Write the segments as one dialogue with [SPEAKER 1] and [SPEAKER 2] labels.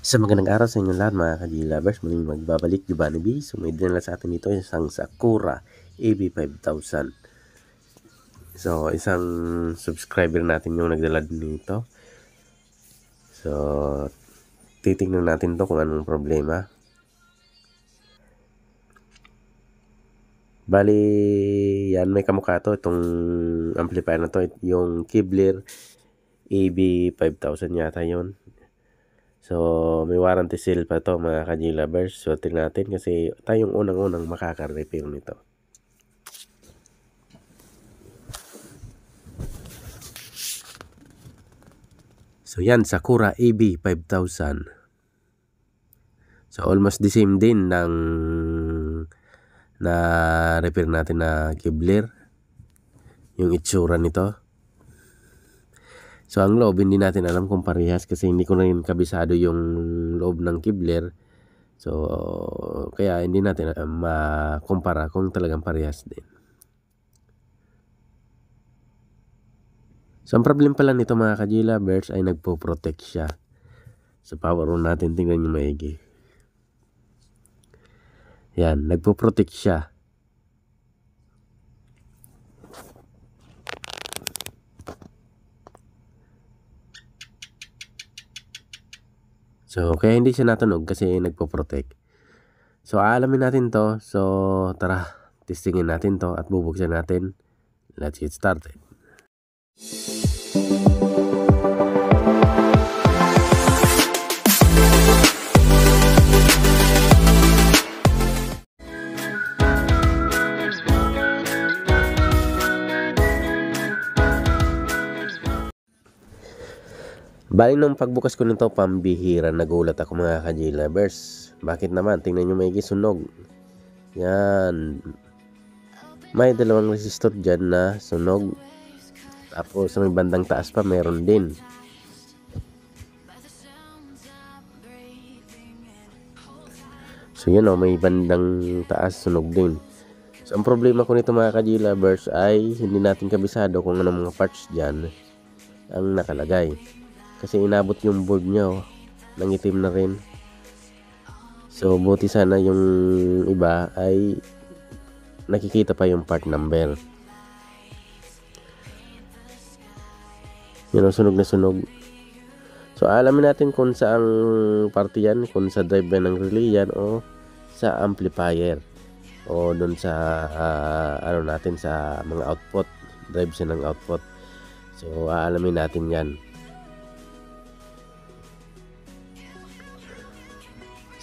[SPEAKER 1] Sa magandang araw sa inyo lahat mga ka-G-Lovers, muling magbabalik Giovanni B. So may dinala sa atin dito isang Sakura AB5000. So isang subscriber natin yung nagdala nito. So titingnan natin to kung anong problema. Bali yan, may kamukha to, itong amplifier na to, yung Kibler AB5000 yata yon. So, may warranty sale pa to mga ka-G-Lovers. So, tingnan natin kasi tayong unang-unang makaka-repair nito. So, yan, Sakura AB5000. So, almost the same din ng na repair natin na Kibler. Yung itsura nito. So, ang loob, hindi natin alam kung parehas kasi hindi ko na rin kabisado yung loob ng Kibler. So, kaya hindi natin makumpara kung talagang parehas din. So, ang problem pala nito mga ka-G-Lovers ay nagpo-protect siya. So, power on natin, tingnan nyo maigi. Yan, nagpo-protect siya. So, kaya hindi siya natunog kasi nagpo-protect. So, aalamin natin to. So, tara, testingin natin to at bubuksan natin. Let's get started. Bali nung pagbukas ko nito, pambihira, nagulat ako mga ka-G-Lovers. Bakit naman? Tingnan nyo may sunog. Yan. May dalawang resistor dyan na sunog. Tapos sa may bandang taas pa meron din. So yun o, may bandang taas sunog din. So ang problema ko nito mga ka-G-Lovers ay hindi natin kabisado kung anong mga parts dyan ang nakalagay. Kasi inabot yung board niya oh, nangitim na rin. So buti sana yung iba ay nakikita pa yung part number. Yun ang sunog na sunog. So alamin natin kung saang parte yan, kung sa drive ng relay yan o sa amplifier o dun sa ano natin sa mga output, drive siya ng output. So aalamin natin yan.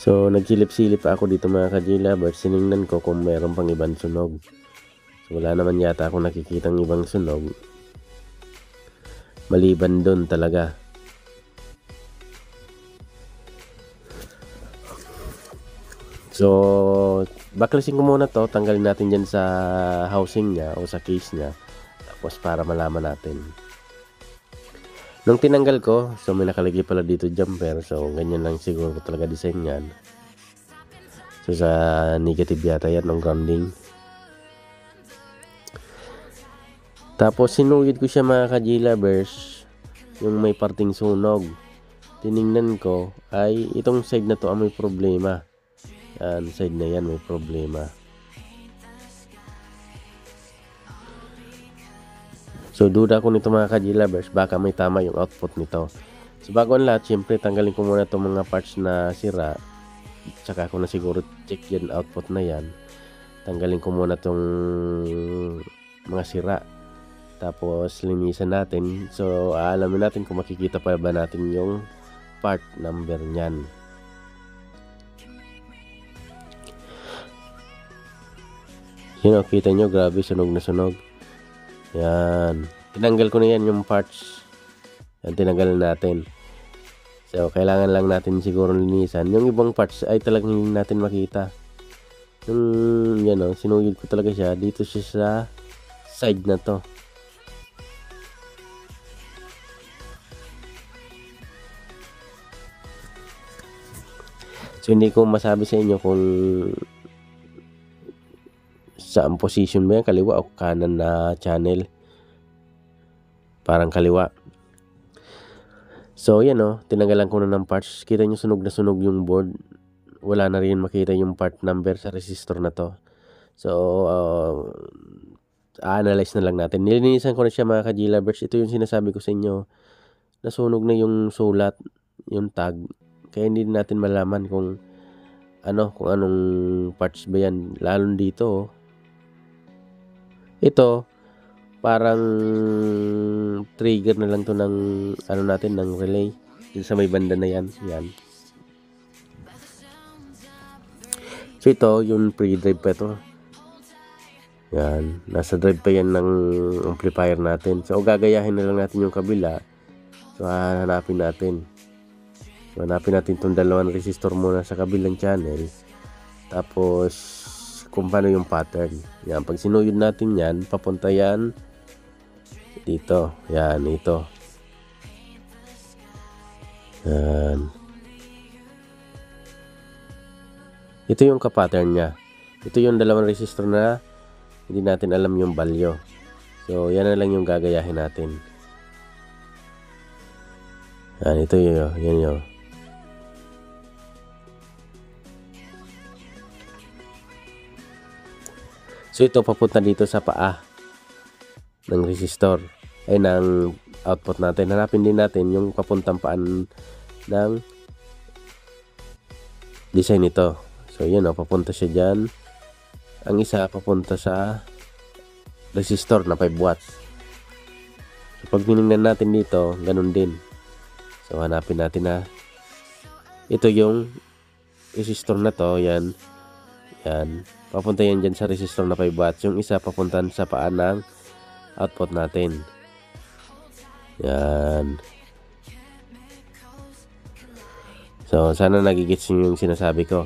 [SPEAKER 1] So, nagsilip-silip ako dito mga ka-G-Lovers. Siningnan ko kung meron pang ibang sunog. So, wala naman yata ako nakikitang ibang sunog. Maliban doon talaga. So, backlasing ko muna to. Tanggalin natin dyan sa housing niya o sa case niya. Tapos para malaman natin. Nung tinanggal ko, so may nakalagay pala dito jumper. So, ganyan lang siguro talaga design yan. So, sa negative yata yan ng grounding. Tapos, sinuyod ko siya mga ka-G-Lovers. Yung may parting sunog. Tiningnan ko, ay itong side na to may problema. Yan, side na yan may problema. So, duda ko nito mga ka-G-Lovers, baka may tama yung output nito. So, bago ang lahat, syempre, tanggalin ko muna itong mga parts na sira. Tsaka ko na siguro check yan, output na yan. Tanggalin ko muna itong mga sira. Tapos, linisan natin. So, aalamin natin kung makikita pa ba natin yung part number nyan. Yun o, kita nyo, grabe, sunog na sunog. Yan. Tinanggal ko na yan yung parts. Yan, tinanggal natin. So, kailangan lang natin siguro linisan. Yung ibang parts ay talagang hindi natin makita. Yung, yan o, sinuyod ko talaga siya. Dito siya sa side na to. So, hindi ko masabi sa inyo kung saan position ba yan, kaliwa o kanan na channel. Parang kaliwa. So yan tinanggalan ko na ng parts. Kita nyo sunog na sunog yung board. Wala na rin makita yung part number sa resistor na to. So analyze na lang natin. Nilinisan ko na siya mga ka-G-Lovers. Ito yung sinasabi ko sa inyo. Nasunog na yung sulat, yung tag. Kaya hindi natin malaman kung anong parts ba yan. Lalo dito. Ito, parang trigger na lang to ng ng relay. Dito sa may banda na yan. Yan. So ito, yung pre-drive pa ito. Yan. Nasa drive pa yan ng amplifier natin. So gagayahin na lang natin yung kabila. So hanapin natin. So hanapin natin itong dalawang resistor muna sa kabilang channel. Tapos kung paano yung pattern. Yan. Pag sinuyod natin yan, papunta yan dito. Yan. Ito. Yan. Ito yung ka-pattern niya. Ito yung dalawang resistor na hindi natin alam yung value. So, yan na lang yung gagayahin natin. Yan, ito yun. Yan yun. So, ito papunta dito sa paa ng resistor. Ay, ng output natin. Hanapin din natin yung papuntang paan ng design nito. So, yan papunta siya dyan. Ang isa papunta sa resistor na 5 watts. So, pag tinignan natin dito, ganun din. So, hanapin natin na ito yung resistor na to. Yan. Yan. Papunta yan dyan sa resistor na 5 watts. Yung isa papunta sa paan ng output natin. Yan. So, sana nagigits yung sinasabi ko.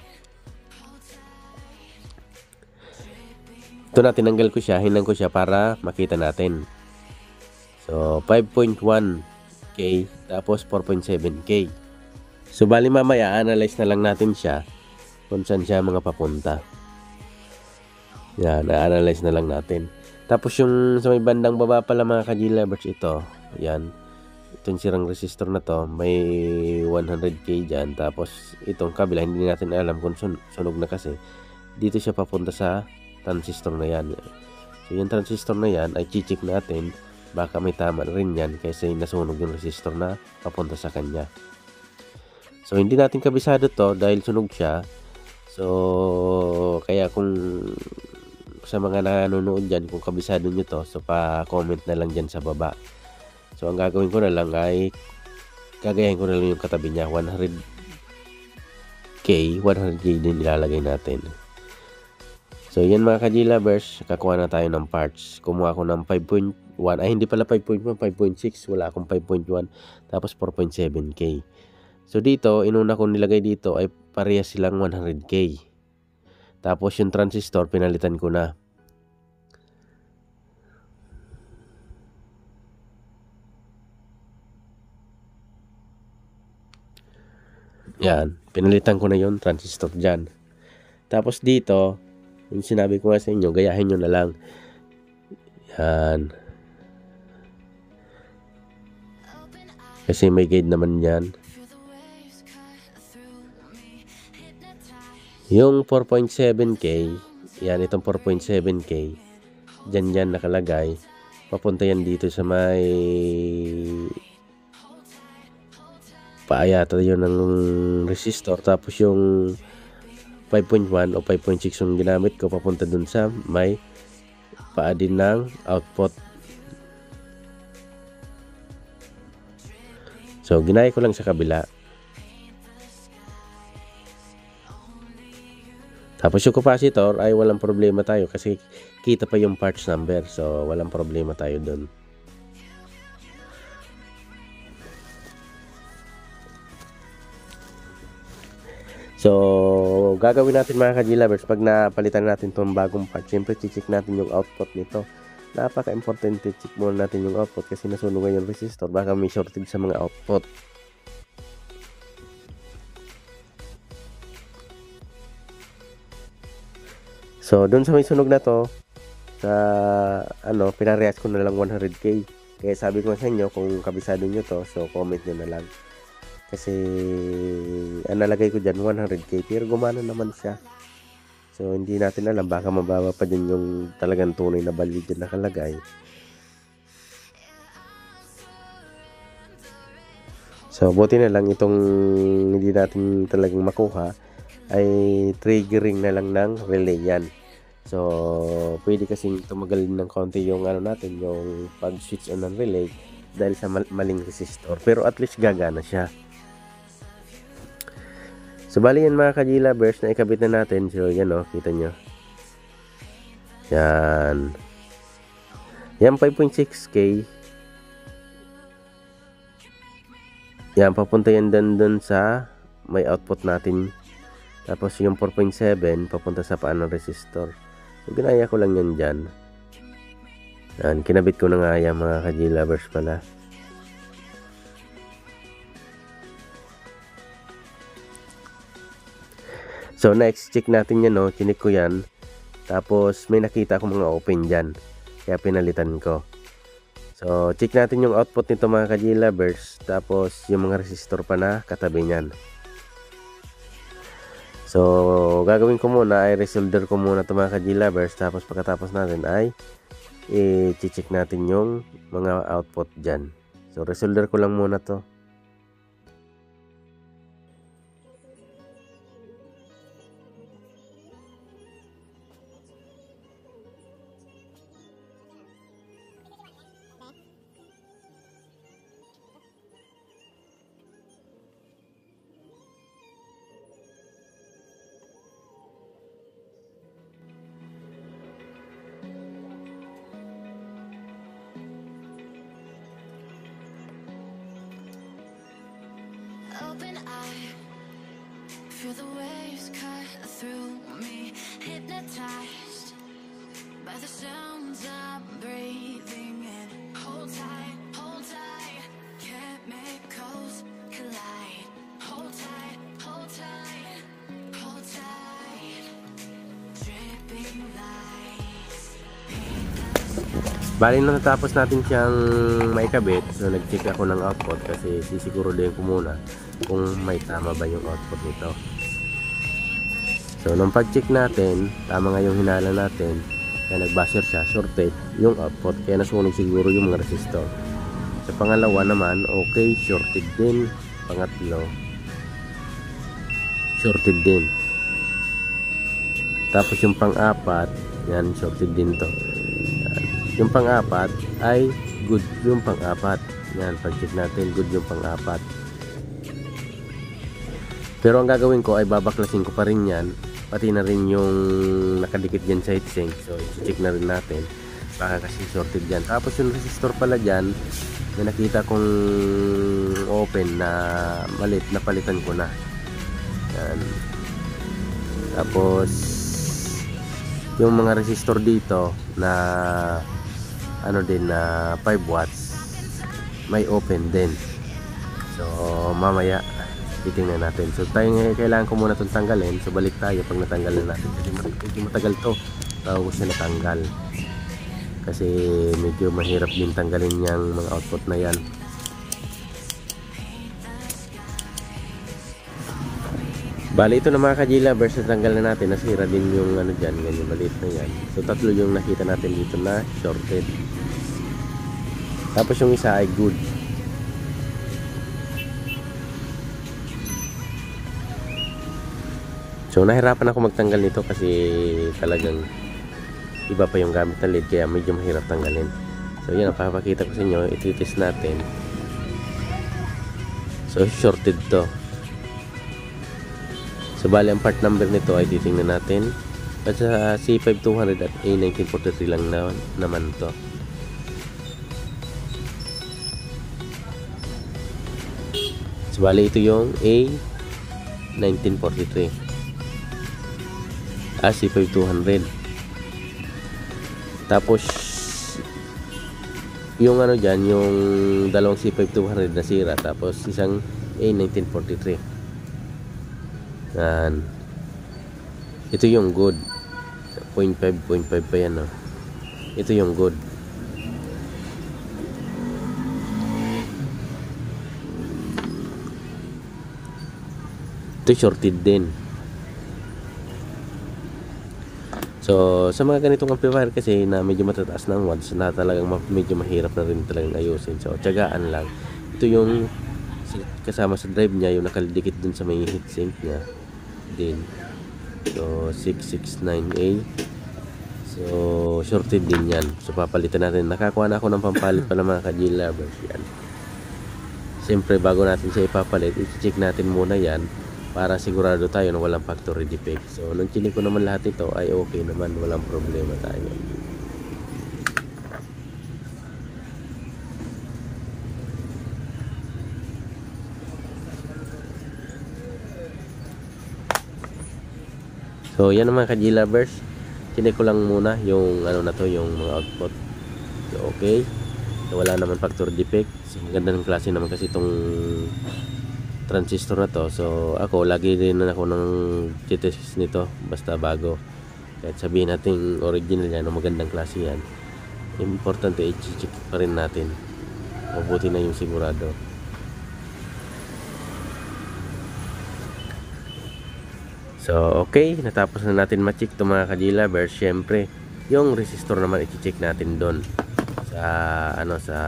[SPEAKER 1] Ito na, tinanggal ko siya, hinang ko siya para makita natin. So, 5.1K, tapos 4.7K. So, bali mamaya, analyze na lang natin siya kung saan siya mga papunta. Yan, na-analyze na lang natin. Tapos yung sa may bandang baba pala mga ka-G-Lovers, ito. Yan. Itong sirang resistor na to, may 100K dyan. Tapos itong kabila, hindi natin alam kung sunog na kasi. Dito siya papunta sa transistor na yan. So yung transistor na yan ay chichik natin, baka may tama rin yan kasi nasunog yung resistor na papunta sa kanya. So hindi natin kabisado to dahil sunog siya. So kaya kung sa mga nanonood dyan, kung kabisado nyo to, so pa-comment na lang dyan sa baba. So ang gagawin ko na lang ay gagayahin ko na lang yung katabi niya. 100K din ilalagay natin. So yan mga ka-G-Lovers, kakuha na tayo ng parts. Kumuha ako ng 5.1, ay hindi pala 5.1, 5.6, wala akong 5.1, tapos 4.7K. So dito, inuna ko nilagay dito ay parehas silang 100K. Tapos yung transistor, pinalitan ko na. Yan, pinalitan ko na yung transistor dyan. Tapos dito, yung sinabi ko nga sa inyo, gayahin nyo na lang. Yan. Kasi may guide naman yan. Yung 4.7K, yan, itong 4.7K, dyan nakalagay. Papunta yan dito sa may paayata yun ng resistor. Tapos yung 5.1 o 5.6 yung ginamit ko, papunta dun sa may paa din ng output. So ginaya ko lang sa kabila. Tapos yung capacitor ay walang problema tayo kasi kita pa yung parts number. So walang problema tayo dun. So, gagawin natin mga ka-G-Lovers, pag napalitan natin itong bagong part, siyempre check natin yung output nito. Napaka-importante, check muna natin yung output kasi nasunog yung resistor, baka may shortage sa mga output. So, dun sa may sunog na to, sa pinarehas ko na lang 100K. Kaya sabi ko sa inyo, kung kabisado nyo to, so comment nyo na lang. Kasi ang nalagay ko dyan 100k, pero gumana naman siya. So hindi natin alam, baka mababa pa din yung talagang tunay na value dyan nakalagay. So buti na lang itong hindi natin talagang makuha ay triggering na lang ng relay yan. So pwede kasing tumagalin ng konti yung ano natin, yung pag switch on ng relay dahil sa maling resistor, pero at least gagana siya. So bali yan mga ka-G-lovers, na ikabit na natin. So yan o, kita nyo. Yan. Yan 5.6k. Yan, papunta yan dun sa may output natin. Tapos yung 4.7 papunta sa paan ng resistor. So ginaya ko lang yan dyan. Yan, kinabit ko na nga yan mga ka-G-lovers pala. So next, check natin yan, no? Chinik ko yan. Tapos may nakita akong mga open dyan, kaya pinalitan ko. So check natin yung output nito mga ka-G-lovers. Tapos yung mga resistor pa na katabi nyan. So gagawin ko muna ay resolder ko muna ito mga ka-G-lovers. Tapos pagkatapos natin ay i-check natin yung mga output dyan. So resolder ko lang muna to.
[SPEAKER 2] Open eye, feel the waves cut through me, hypnotized by the sounds I'm breathing in. Hold tight, chemicals collide. Hold tight, dripping lights.
[SPEAKER 1] Bali na natapos natin siyang maikabit. So nag-check ako ng output kasi sisiguro din ko muna kung may tama ba yung output nito. So nung pag-check natin, tama nga yung hinala natin, kaya nag-buzzer siya, shorted yung output, kaya nasunog siguro yung mga resistor. Sa pangalawa naman, okay, shorted din. Pangatlo, shorted din. Tapos yung pang-apat, yan, shorted din to. Yung pang-apat ay good yung pang-apat. Yan, pag-check natin, good yung pang-apat. Pero ang gagawin ko ay babaklasin ko pa rin yan, pati na rin yung nakadikit dyan sa heatsink. So i-check na rin natin, baka kasi shorted dyan. Tapos yung resistor pala dyan, may nakita kong open na malit, napalitan ko na. Yan. Tapos yung mga resistor dito na ano din na 5 watts may open din. So mamaya titingnan natin. So tayo kailangan ko muna itong tanggalin. So balik tayo pag natanggal na natin, kasi medyo matagal to bago siya natanggal, kasi medyo mahirap din tanggalin yung mga output na yan. Bali ito na mga ka-G-lovers, natanggal na natin. Nasira din yung ano dyan, ganyan maliit na yan. So tatlo yung nakita natin dito na shorted. Tapos yung isa ay good. So nahirapan ako magtanggal nito kasi talagang iba pa yung gamit na lead, kaya medyo mahirap tanggalin. So yun, napapakita ko sa inyo, iti-test natin. So shorted to. So bali ang part number nito ay titingnan natin. At sa C5200 at A1943 lang naman to. So bali ito yung A1943. C5200. Tapos yung ano dyan, yung dalawang C5200 na sira, tapos isang A1943. Yan. Ito yung good. 0.5 pa yan, no? Ito yung good. ito shorted din. So sa mga ganitong amplifier kasi na medyo matataas na ang watts na talagang medyo mahirap na rin talagang ayusin. So tiyagaan lang. Ito yung kasama sa drive niya, yung nakadikit dun sa may heatsink niya din. So 669A. So shorted din yan. So papalitan natin. Nakakuha na ako ng pampalit pala mga ka-G lovers. Yan. Siyempre bago natin siya ipapalit, i-check natin muna yan para sigurado tayo na walang factory defect. So nung chinik ko naman lahat ito ay okay naman, walang problema tayo. So yan naman ka-G lovers, chinik ko lang muna yung ano na to, yung mga output. So okay, so, wala naman factory defect. So, maganda ng klase naman kasi itong transistor na to. So ako lagi din ako ng titest nito basta bago, kahit sabihin natin original yan o magandang klase yan, importante i-check pa rin natin, mabuti na yung sigurado. So okay, natapos na natin ma-check ito mga ka-G lovers. Syempre yung resistor naman i-check natin doon sa ano, sa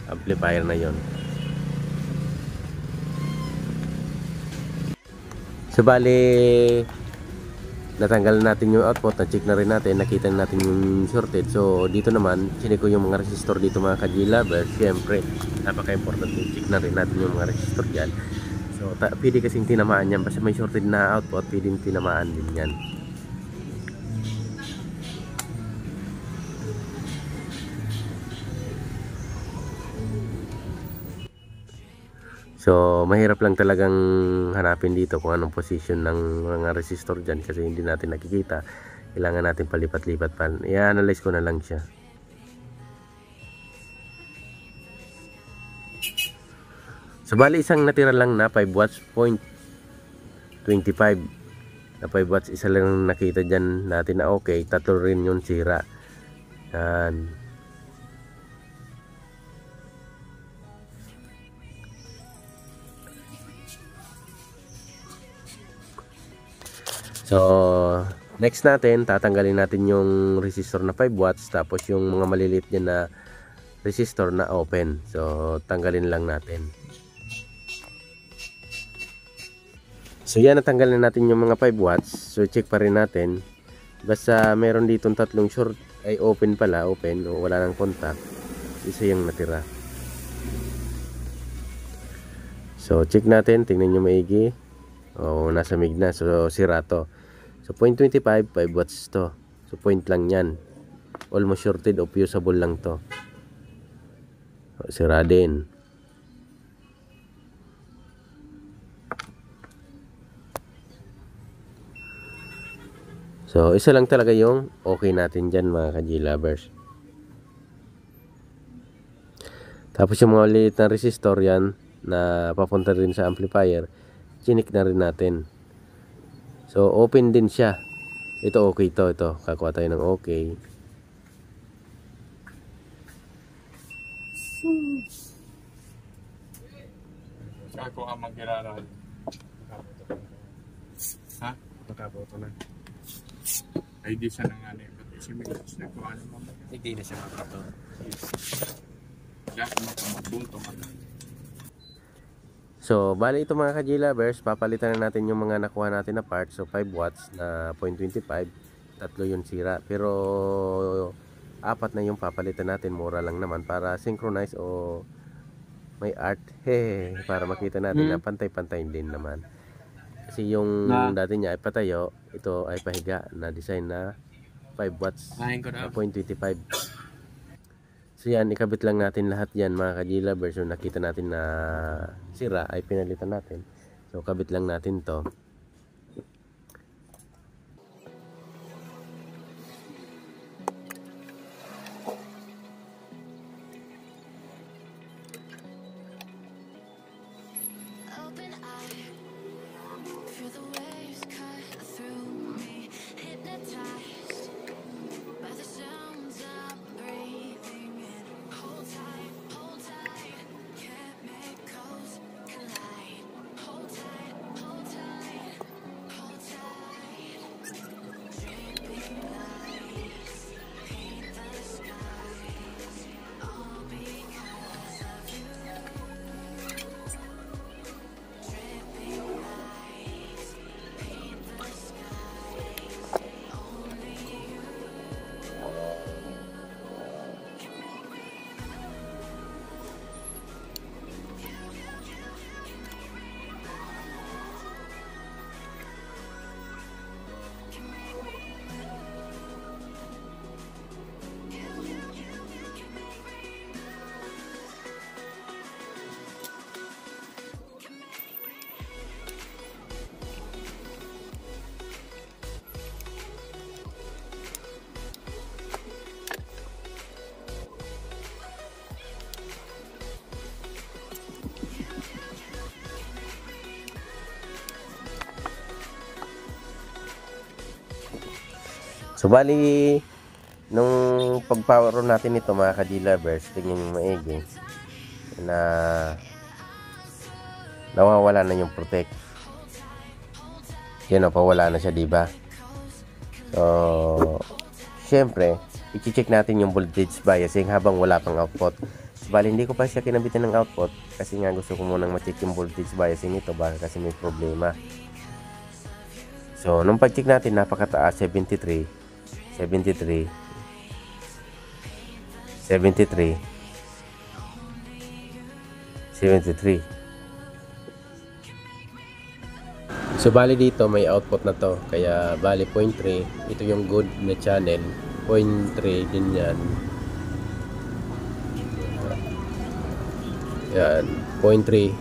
[SPEAKER 1] amplifier na yon. So bali natanggal natin yung output, na-check na rin natin, nakita natin yung shorted. So dito naman chinik ko yung mga resistor dito mga ka-G lovers. Syempre napaka-importante, check na rin natin yung mga resistor dyan. So pwede kasing tinamaan yan, basta may shorted na output pwede tinamaan din yan. So mahirap lang talagang hanapin dito kung anong position ng mga resistor dyan kasi hindi natin nakikita. Kailangan natin palipat-lipat pa. I-analyze ko na lang siya. So bali isang natira lang na 5 watts, 0.25 na 5 watts, isa lang nakita dyan natin na okay. Tatlo rin yung sira. Yan. So next natin, tatanggalin natin yung resistor na 5 watts, tapos yung mga maliliit din na resistor na open. So tanggalin lang natin. So yan, natanggalin natin yung mga 5 watts. So check pa rin natin. Basta meron ditong tatlong short ay open pala, open o wala nang contact, isa yung natira. So check natin, tingnan nyo maigi. O nasa mig na, so sira to. So 0.25, 5 watts to. So point lang yan. Almost shorted o fusible lang to. O, sira din. So isa lang talaga yung okay natin dyan mga ka-G lovers. Tapos yung mga liit na resistor yan na papunta rin sa amplifier, chinik na rin natin. So open din siya. Ito okay to, ito kakuha tayo ng okay.
[SPEAKER 3] Ako ang mag-iraral. Ha?
[SPEAKER 4] Makaboto na.
[SPEAKER 3] Ay di siya nanganay. Kasi may gusto na kung ano mo.
[SPEAKER 4] Hindi na siya makaboto.
[SPEAKER 3] Dahil makamabunto man.
[SPEAKER 1] So bali ito mga ka-G lovers, papalitan na natin yung mga nakuha natin na parts. So 5 watts na 0.25, tatlo yung sira, pero apat na yung papalitan natin. Mura lang naman para synchronize o may art, para makita natin na pantay-pantay din naman. Kasi yung dati niya ay patayo, ito ay pahiga na design na 5 watts na 0.25. So yan, ikabit lang natin lahat yan mga ka-G lovers. So nakita natin na sira ay pinalitan natin. So kabit lang natin to.
[SPEAKER 2] Open eye, feel the waves cut through me, hypnotized by the sounds I'm breathing in. Hold tight, chemicals collide. Hold tight,
[SPEAKER 1] So bali, nung pag-power on natin ito mga ka-G-lovers, tingnan nyo maigi na nawawala na yung protect. Yan o, pawala na siya, diba? So, syempre, i-check natin yung voltage biasing habang wala pang output. So, bali, hindi ko pa siya kinabitan ng output kasi nga gusto ko munang ma-check yung voltage biasing nito baka kasi may problema. So, nung pag-check natin, napakataas, 73, 73, 73, 73. So bali dito may output na to, kaya bali 0.3, ito yung good na channel, 0.3 din yan. Yan, 0.3,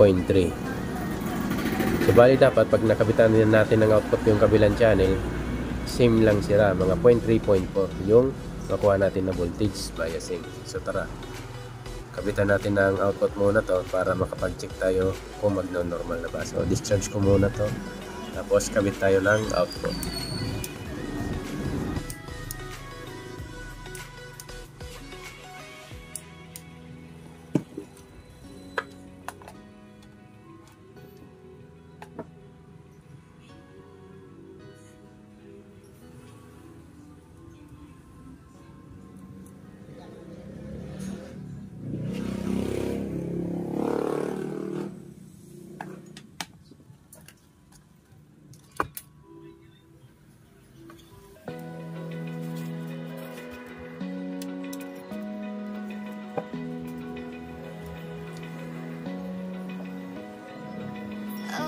[SPEAKER 1] 0.3. So bali dapat pag nakabitan din natin ng output yung kabilang channel, same lang sila, mga 0.3, 0.4 yung makuha natin na voltage biasing. So tara, kabitan natin ng output muna to para makapag-check tayo kung magno-normal na ba. So discharge ko muna to, tapos kabit tayo ng output.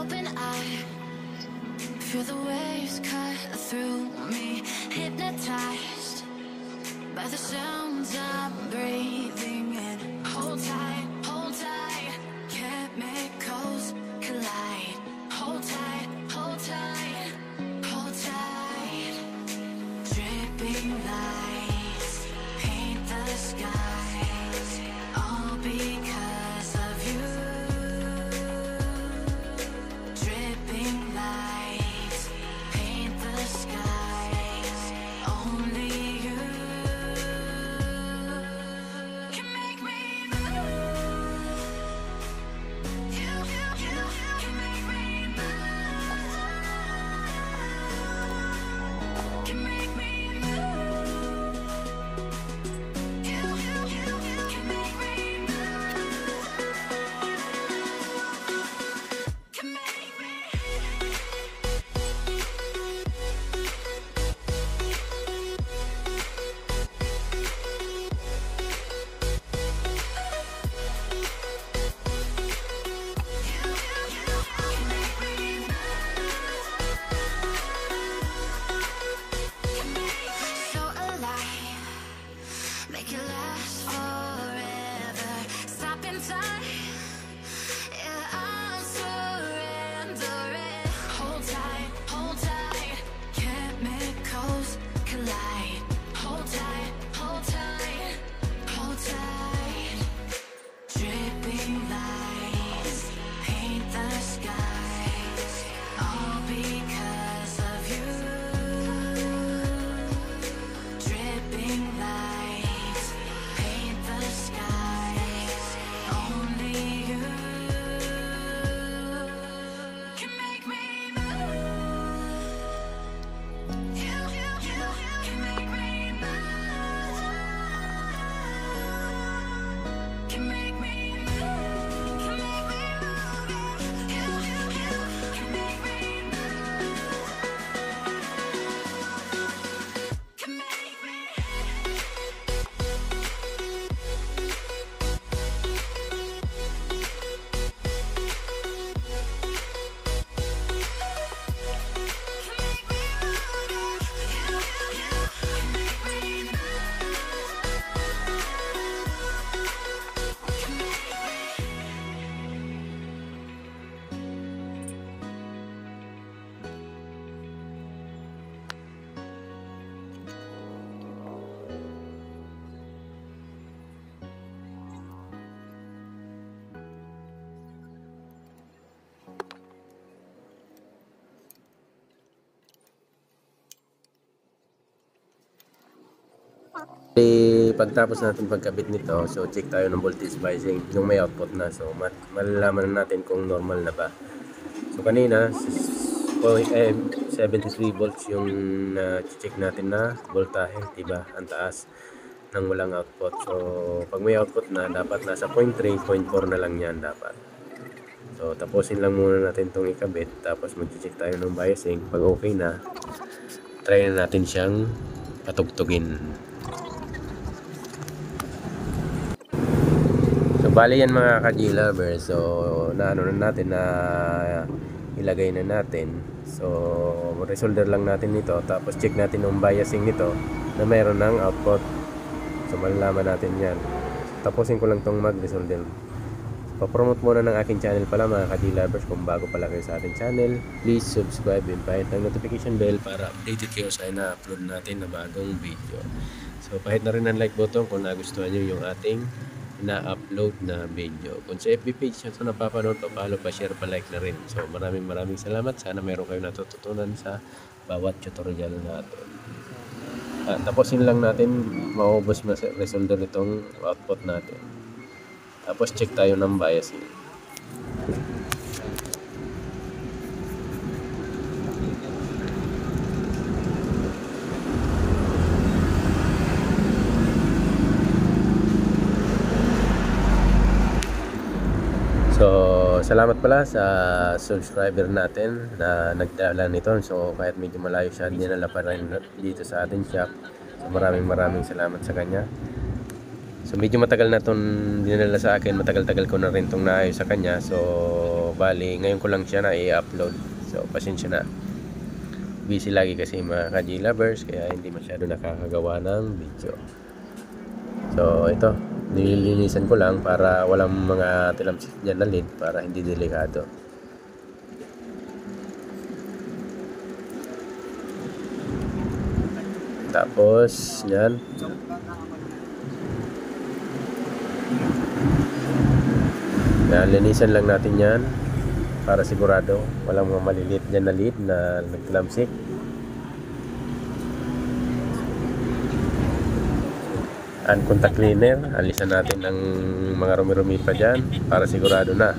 [SPEAKER 2] Open eye, feel the waves cut through me, hypnotized by the sounds I'm breathing in. Hold tight, chemicals collide. Hold tight, hold tight, hold tight. Dripping lights paint the skies, all because of you. Dripping lights paint the skies, only you can make me move. You can make me move. Can make me move. You can make me move. Can make me. So alive, make it last forever. Stop in time, yeah, I'm surrendering. Hold tight, chemicals collide. Hold tight, hold tight, hold tight. Dripping lights paint the skies, all because of you. Dripping lights paint the skies, only you can make me move. You can make me move. Can make me move. Can make me move. You can make me move. Can make me.
[SPEAKER 1] Pagtapos natin pagkabit nito, so check tayo ng voltage biasing, yung may output na. So malalaman na natin kung normal na ba. So kanina 73 volts yung check natin na voltahe, diba? Ang taas ng walang output. So pag may output na, dapat nasa 0.3, 0.4 na lang yan dapat. So tapusin lang muna natin itong ikabit, tapos mag-check tayo ng biasing. Pag okay na, try na natin siyang patugtugin. So bali yan mga ka-G-lovers. So naano na natin, na ilagay na natin. So resolder lang natin nito, tapos check natin yung biasing nito na mayroon ng output. So malalaman natin yan. Tapusin ko lang tong mag-resolder. Pa-promote muna ng aking channel pala mga ka-G-lovers. Kung bago pala kayo sa ating channel, please subscribe and pahit ng notification bell para updated kayo sa na-upload natin na bagong video. So pahit na rin ang like button kung nagustuhan nyo yung ating na-upload na video. Kung sa FB page nyo ito napapanood, pa-follow, pa-share, pa-like na rin. So maraming salamat. Sana meron kayo natututunan sa bawat tutorial natin. Tapusin lang natin, maubos na resolder nitong output natin. Tapos check tayo ng biasing. So, salamat pala sa subscriber natin na nagdala nito. So, kahit medyo malayo siya, dinala pa rin dito sa ating shop. So, maraming salamat sa kanya. So, medyo matagal na itong dinala sa akin. Matagal-tagal ko na rin itong naayos sa kanya. So, bali, ngayon ko lang siya na i-upload. So, pasensya na. Busy lagi kasi mga ka-G-lovers, kaya hindi masyado nakakagawa ng video. So, ito. Nililinisan ko lang para walang mga tilamsik dyan na lid, para hindi delikado. Tapos yan, linisan lang natin yan para sigurado walang mga maliliit dyan na lid na nagtilamsik. And contact cleaner, alisan natin ang mga rumi-rumi pa dyan para sigurado na.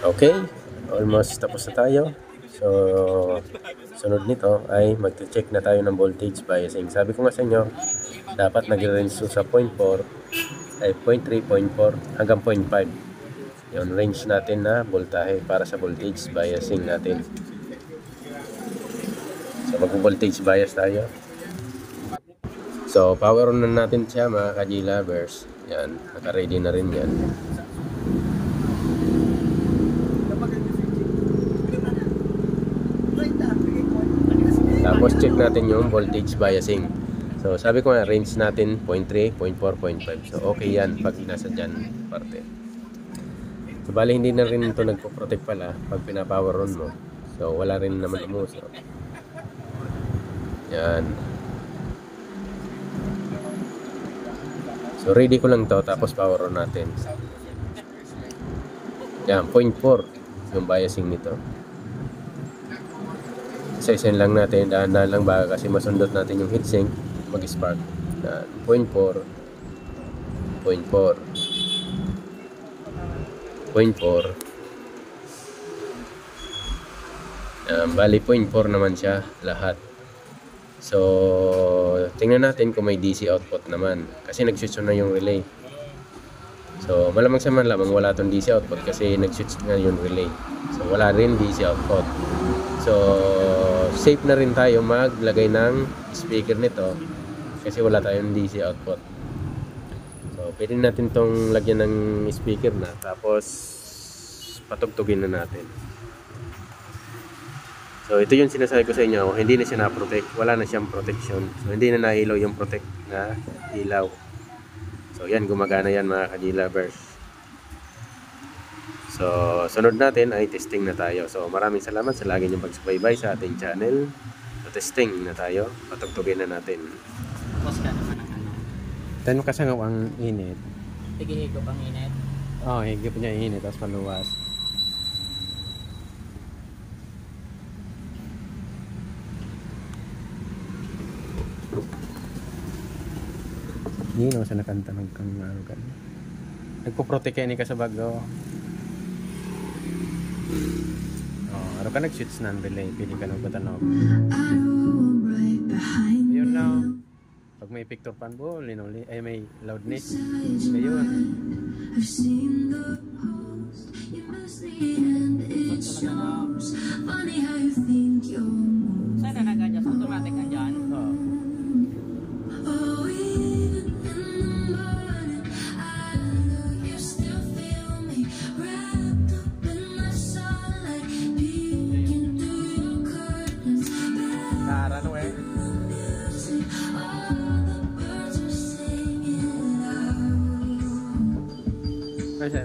[SPEAKER 1] Okay, almost tapos na tayo. So sunod nito ay mag-check na tayo ng voltage biasing. Sabi ko nga sa inyo, dapat nag-range sa 0.4 ay 0.3, 0.4 hanggang 0.5. Yung range natin na voltahe para sa voltage biasing natin. So mag-voltage bias tayo. So power on na natin siya mga ka-G-lovers. Yan, naka-ready na rin yan. Tapos check natin yung voltage biasing. So sabi ko nga, range natin 0.3, 0.4, 0.5. So okay yan pag nasa dyan parte. So bali hindi na rin ito nagpo-protect pala pag pinapower on mo. So wala rin naman umuso. Yan. So ready ko lang to, tapos power on natin. Yan, 0.4 yung biasing nito. Isa-isin lang natin, dahan-dahan lang baka kasi masundot natin yung heatsink, mag-spark. 0.4, 0.4, 0.4. Bali 0.4 naman siya lahat. So tingnan natin kung may DC output naman, kasi nag-switch na yung relay. So malamang sa malamang wala tong DC output kasi nag-switch na yung relay. So wala rin DC output. So safe na rin tayo maglagay ng speaker nito kasi wala tayong DC output. So pwede natin tong lagyan ng speaker na, tapos patugtugin na natin. So ito yung sinasabi ko sa inyo, hindi na siya na-protect, wala na siyang protection. So hindi na nahilaw yung protect na ilaw. So yan, gumagana yan mga ka-G-lovers. So sunod natin ay testing na tayo. So maraming salamat sa lagi niyong pagsubaybay sa ating channel. So testing na tayo, patugtugin na natin.
[SPEAKER 5] Tanong ka sa ang init. tigihigop ang init.
[SPEAKER 4] Oh, higip niya init tapos paluwas. Nino sa nakanta ng kang ano kan. Nagpo-protect ni ka sa bago. Oh, aro ka nag-shoots nan belay, pili ka nang patanaw.
[SPEAKER 2] I roll right behind
[SPEAKER 4] Yun na.
[SPEAKER 2] you.
[SPEAKER 4] Pag may picture pan bo, linoli ay may loudness.
[SPEAKER 2] Besides
[SPEAKER 4] Ngayon,
[SPEAKER 2] mine, I've seen the post. You miss the end, it shows. Funny how you think you're moving.
[SPEAKER 5] Saan na nagadya? Sa automatic ka dyan?
[SPEAKER 4] oh,
[SPEAKER 2] Oh, even in the morning, I look, you still feel me wrapped up in the sunlight, peeking through your curtains.
[SPEAKER 4] Tara no eh.
[SPEAKER 2] Music, all the birds are singing out.
[SPEAKER 4] Kasi,